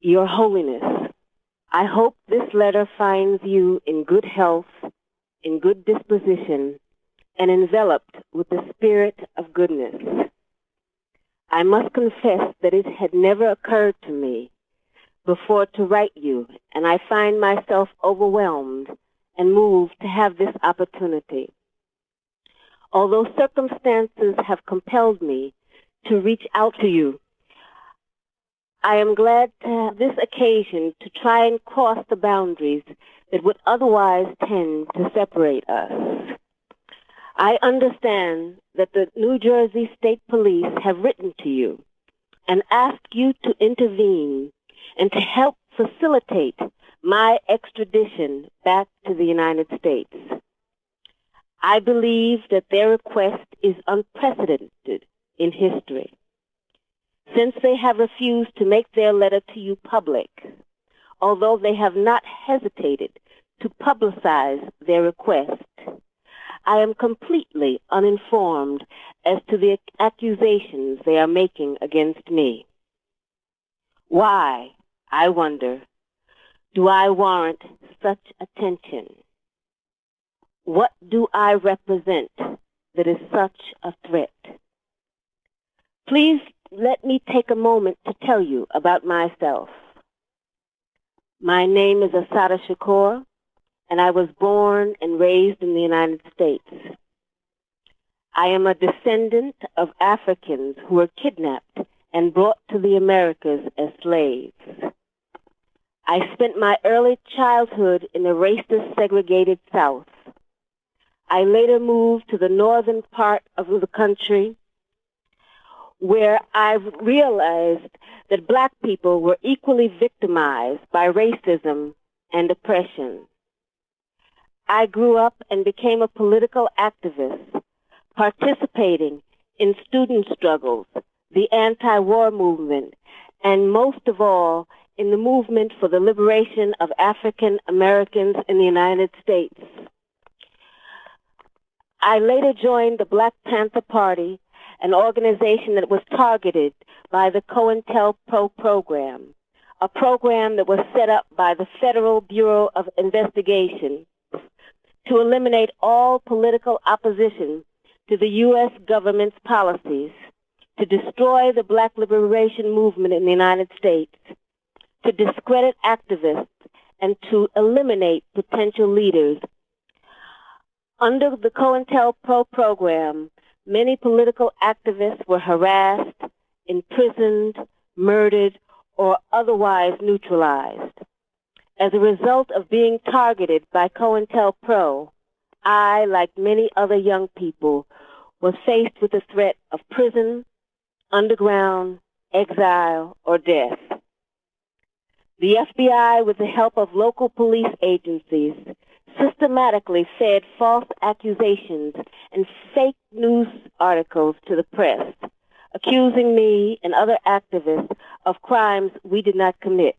Your Holiness, I hope this letter finds you in good health, in good disposition, and enveloped with the spirit of goodness. I must confess that it had never occurred to me before to write you, and I find myself overwhelmed and moved to have this opportunity. Although circumstances have compelled me to reach out to you, I am glad to have this occasion to try and cross the boundaries that would otherwise tend to separate us. I understand that the New Jersey State Police have written to you and asked you to intervene and to help facilitate my extradition back to the United States. I believe that their request is unprecedented in history, since they have refused to make their letter to you public, although they have not hesitated to publicize their request. I am completely uninformed as to the accusations they are making against me. Why, I wonder, do I warrant such attention? What do I represent that is such a threat? Please let me take a moment to tell you about myself. My name is Assata Shakur, and I was born and raised in the United States. I am a descendant of Africans who were kidnapped and brought to the Americas as slaves. I spent my early childhood in the racist segregated South. I later moved to the northern part of the country, where I realized that black people were equally victimized by racism and oppression. I grew up and became a political activist, participating in student struggles, the anti-war movement, and most of all, in the movement for the liberation of African Americans in the United States. I later joined the Black Panther Party, an organization that was targeted by the COINTELPRO program, a program that was set up by the Federal Bureau of Investigation to eliminate all political opposition to the U.S. government's policies, to destroy the black liberation movement in the United States, to discredit activists, and to eliminate potential leaders. Under the COINTELPRO program, many political activists were harassed, imprisoned, murdered, or otherwise neutralized. As a result of being targeted by COINTELPRO, I, like many other young people, was faced with the threat of prison, underground, exile, or death. The FBI, with the help of local police agencies, systematically fed false accusations and fake news articles to the press, accusing me and other activists of crimes we did not commit.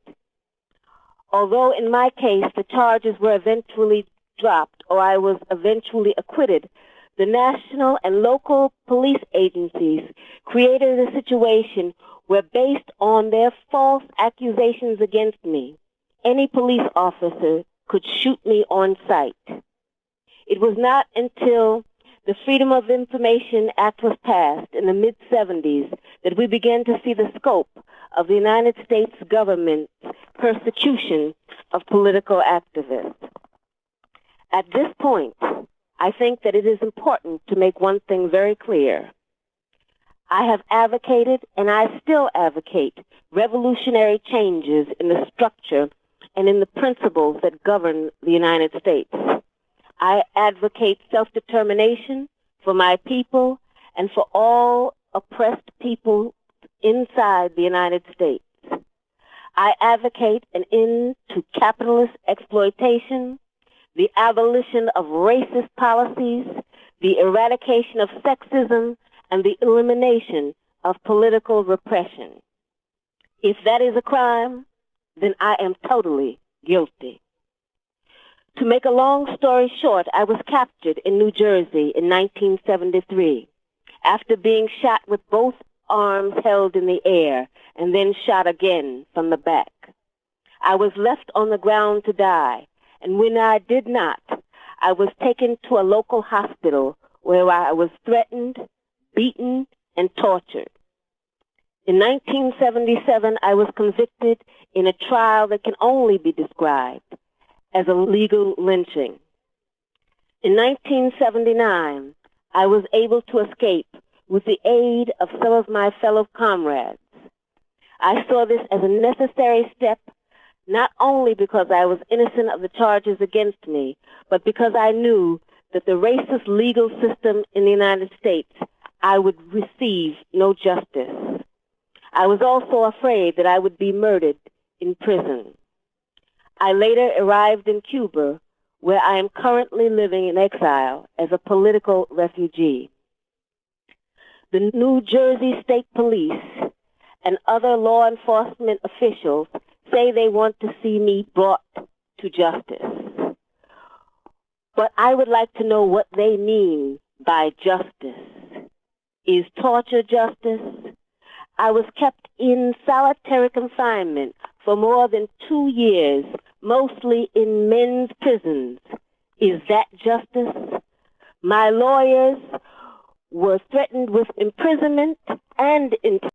Although in my case the charges were eventually dropped or I was eventually acquitted, the national and local police agencies created a situation where, based on their false accusations against me, any police officer could shoot me on sight. It was not until the Freedom of Information Act was passed in the mid-'70s that we began to see the scope of the United States government's persecution of political activists. At this point, I think that it is important to make one thing very clear. I have advocated, and I still advocate, revolutionary changes in the structure and in the principles that govern the United States. I advocate self-determination for my people and for all oppressed people inside the United States. I advocate an end to capitalist exploitation, the abolition of racist policies, the eradication of sexism, and the elimination of political repression. If that is a crime, then I am totally guilty. To make a long story short, I was captured in New Jersey in 1973 after being shot with both arms held in the air and then shot again from the back. I was left on the ground to die, and when I did not, I was taken to a local hospital where I was threatened, beaten, and tortured. In 1977, I was convicted in a trial that can only be described as a legal lynching. In 1979, I was able to escape with the aid of some of my fellow comrades. I saw this as a necessary step, not only because I was innocent of the charges against me, but because I knew that the racist legal system in the United States, I would receive no justice. I was also afraid that I would be murdered in prison. I later arrived in Cuba, where I am currently living in exile as a political refugee. The New Jersey State Police and other law enforcement officials say they want to see me brought to justice. But I would like to know what they mean by justice. Is torture justice? I was kept in solitary confinement for more than 2 years, mostly in men's prisons. Is that justice? My lawyers were threatened with imprisonment and